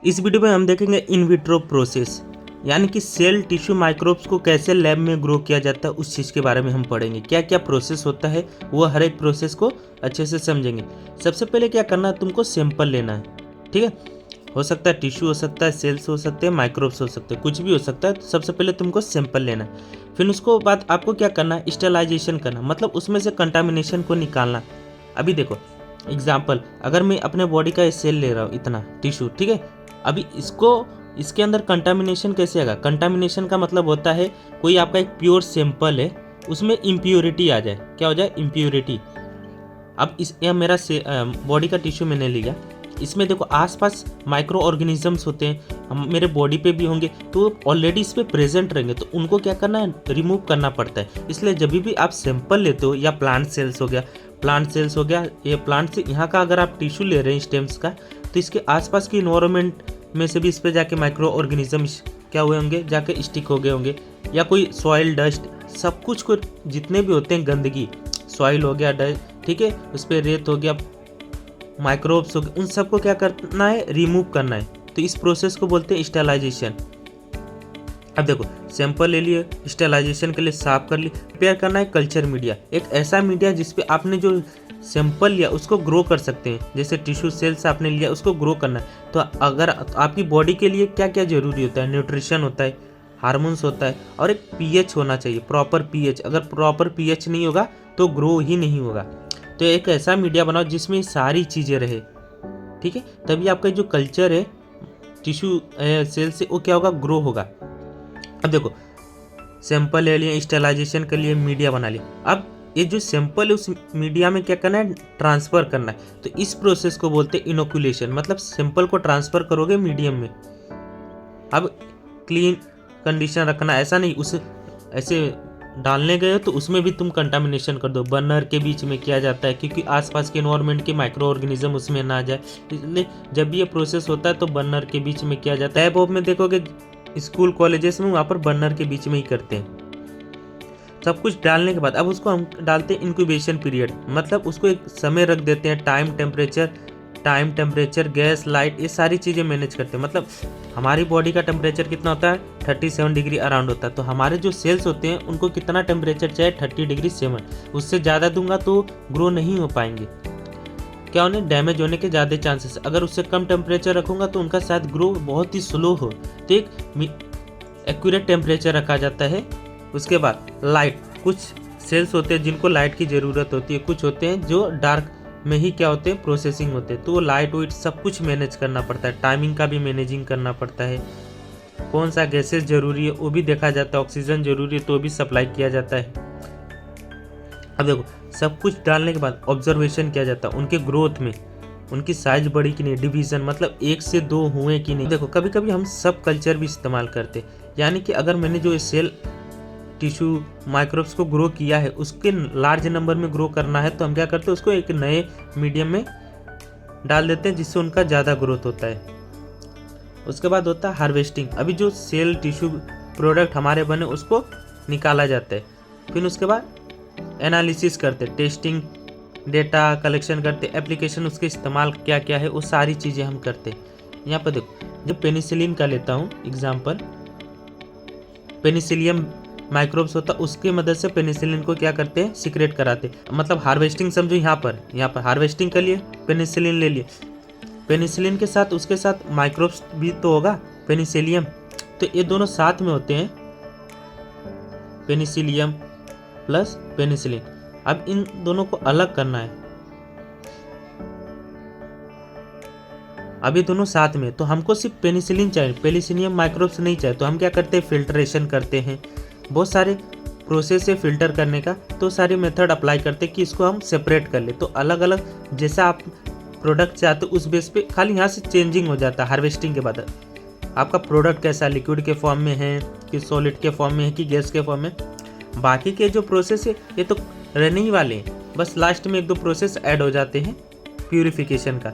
इस वीडियो में हम देखेंगे इन विट्रो प्रोसेस, यानी कि सेल टिश्यू माइक्रोब्स को कैसे लैब में ग्रो किया जाता है उस चीज़ के बारे में हम पढ़ेंगे। क्या क्या प्रोसेस होता है वो हर एक प्रोसेस को अच्छे से समझेंगे। सबसे पहले क्या करना है, तुमको सैंपल लेना है। ठीक है, हो सकता है टिश्यू हो सकता है, सेल्स हो सकते हैं, माइक्रोब्स हो सकते हैं, कुछ भी हो सकता है। तो सबसे पहले तुमको सैंपल लेना है। फिर उसको बाद आपको क्या करना है, स्टेलाइजेशन करना, मतलब उसमें से कंटामिनेशन को निकालना। अभी देखो एग्जाम्पल, अगर मैं अपने बॉडी का सेल ले रहा हूँ इतना टिश्यू, ठीक है, अभी इसके अंदर कंटामिनेशन कैसे आएगा। कंटामिनेशन का मतलब होता है कोई आपका एक प्योर सैंपल है उसमें इम्प्योरिटी आ जाए। क्या हो जाए, इम्प्योरिटी। अब यह मेरा बॉडी का टिश्यू मैंने लिया, इसमें देखो आसपास माइक्रो ऑर्गेनिजम्स होते हैं, हम मेरे बॉडी पे भी होंगे तो ऑलरेडी इस पे प्रेजेंट रहेंगे, तो उनको क्या करना है, रिमूव करना पड़ता है। इसलिए जब भी आप सैंपल लेते हो, या प्लांट सेल्स हो गया, ये प्लांट से यहाँ का अगर आप टिश्यू ले रहे हैं स्टेम्स का, तो इसके आसपास की इन्वायरमेंट में से भी इस पर जाके माइक्रो ऑर्गेनिजम्स क्या हुए होंगे, जाके स्टिक हो गए होंगे, या कोई सॉइल डस्ट, सब कुछ को जितने भी होते हैं गंदगी, सॉइल हो गया, डस्ट, ठीक है, उस पर रेत हो गया, माइक्रोब्स हो गए, उन सबको क्या करना है, रिमूव करना है। तो इस प्रोसेस को बोलते हैं स्टेलाइजेशन। अब देखो सैंपल ले लिए, स्टेलाइजेशन के लिए साफ कर लिए, प्रिपेयर करना है कल्चर मीडिया, एक ऐसा मीडिया जिसपे आपने जो सैंपल लिया उसको ग्रो कर सकते हैं। जैसे टिश्यू सेल्स आपने लिया, उसको ग्रो करना है। तो अगर आपकी बॉडी के लिए क्या क्या जरूरी होता है, न्यूट्रिशन होता है, हार्मोन्स होता है, और एक पीएच होना चाहिए, प्रॉपर पीएच। अगर प्रॉपर पीएच नहीं होगा तो ग्रो ही नहीं होगा। तो एक ऐसा मीडिया बनाओ जिसमें सारी चीज़ें रहे, ठीक है, तभी आपका जो कल्चर है टिश्यू सेल से वो क्या होगा, ग्रो होगा। अब देखो सैंपल ले लिए, स्टेलाइजेशन के लिए मीडिया बना लिया। अब ये जो सैंपल है उस मीडिया में क्या करना है, ट्रांसफ़र करना है। तो इस प्रोसेस को बोलते हैं इनोकुलेशन, मतलब सैंपल को ट्रांसफ़र करोगे मीडियम में। अब क्लीन कंडीशन रखना, ऐसा नहीं उस ऐसे डालने गए तो उसमें भी तुम कंटामिनेशन कर दो। बर्नर के बीच में किया जाता है क्योंकि आसपास के एनवायरनमेंट के माइक्रो ऑर्गेनिज्म उसमें ना आ जाए, इसलिए जब भी ये प्रोसेस होता है तो बर्नर के बीच में किया जाता है। लैब में देखोगे स्कूल कॉलेजेस में वहाँ पर बर्नर के बीच में ही करते हैं। सब कुछ डालने के बाद अब उसको हम डालते हैं इंक्यूबेशन पीरियड, मतलब उसको एक समय रख देते हैं। टाइम टेम्परेचर, गैस, लाइट, ये सारी चीज़ें मैनेज करते हैं। मतलब हमारी बॉडी का टेम्परेचर कितना होता है, 37 डिग्री अराउंड होता है। तो हमारे जो सेल्स होते हैं उनको कितना टेम्परेचर चाहिए, 30 डिग्री 7। उससे ज़्यादा दूंगा तो ग्रो नहीं हो पाएंगे, क्या उन्हें डैमेज होने के ज़्यादा चांसेस। अगर उससे कम टेम्परेचर रखूँगा तो उनका शायद ग्रो बहुत ही स्लो हो। तो एक एक्यूरेट टेम्परेचर रखा जाता है। उसके बाद लाइट, कुछ सेल्स होते हैं जिनको लाइट की ज़रूरत होती है, कुछ होते हैं जो डार्क में ही क्या होते हैं, प्रोसेसिंग होते हैं। तो वो लाइट वाइट सब कुछ मैनेज करना पड़ता है। टाइमिंग का भी मैनेजिंग करना पड़ता है। कौन सा गैसेस जरूरी है वो भी देखा जाता है। ऑक्सीजन जरूरी है तो भी सप्लाई किया जाता है। अब देखो सब कुछ डालने के बाद ऑब्जर्वेशन किया जाता है उनके ग्रोथ में, उनकी साइज बढ़ी कि नहीं, डिवीजन मतलब 1 से 2 हुए कि नहीं। देखो कभी कभी हम सब कल्चर भी इस्तेमाल करते हैं, यानी कि अगर मैंने जो सेल टिश्यू माइक्रोब्स को ग्रो किया है उसके लार्ज नंबर में ग्रो करना है, तो हम क्या करते हैं, उसको एक नए मीडियम में डाल देते हैं जिससे उनका ज़्यादा ग्रोथ होता है। उसके बाद होता है हार्वेस्टिंग। अभी जो सेल टिश्यू प्रोडक्ट हमारे बने उसको निकाला जाता है। फिर उसके बाद एनालिसिस करते, टेस्टिंग, डेटा कलेक्शन करते, एप्लीकेशन उसके इस्तेमाल क्या क्या है वो सारी चीज़ें हम करते हैं। यहाँ पर देखो जब पेनिसिलिन का लेता हूँ एग्जाम्पल, पेनिसिलियम माइक्रोब्स होता है, उसके मदद से पेनिसिलिन को क्या करते हैं, सीक्रेट कराते, मतलब हार्वेस्टिंग समझो। यहाँ पर हार्वेस्टिंग के लिए पेनिसिलिन ले लिए, पेनिसिलिन के साथ उसके साथ माइक्रोब्स भी तो होगा, पेनिसिलियम, तो ये दोनों साथ में होते हैं, पेनिसिलियम प्लस पेनिसिलिन। अब इन दोनों को अलग करना है, अभी दोनों साथ में, तो हमको सिर्फ पेनिसिलिन चाहिए, पेनिसिलियम माइक्रोब्स नहीं चाहिए। तो हम क्या करते हैं, फिल्ट्रेशन करते हैं। बहुत सारे प्रोसेस है फिल्टर करने का, तो सारी मेथड अप्लाई करते हैं कि इसको हम सेपरेट कर ले। तो अलग अलग जैसा आप प्रोडक्ट चाहते हो उस बेस पे खाली यहाँ से चेंजिंग हो जाता है। हार्वेस्टिंग के बाद आपका प्रोडक्ट कैसा, लिक्विड के फॉर्म में है कि सॉलिड के फॉर्म में है कि गैस के फॉर्म में। बाकी के जो प्रोसेस है ये तो रहने ही वाले हैं, बस लास्ट में 1-2 प्रोसेस ऐड हो जाते हैं प्यूरिफिकेशन का।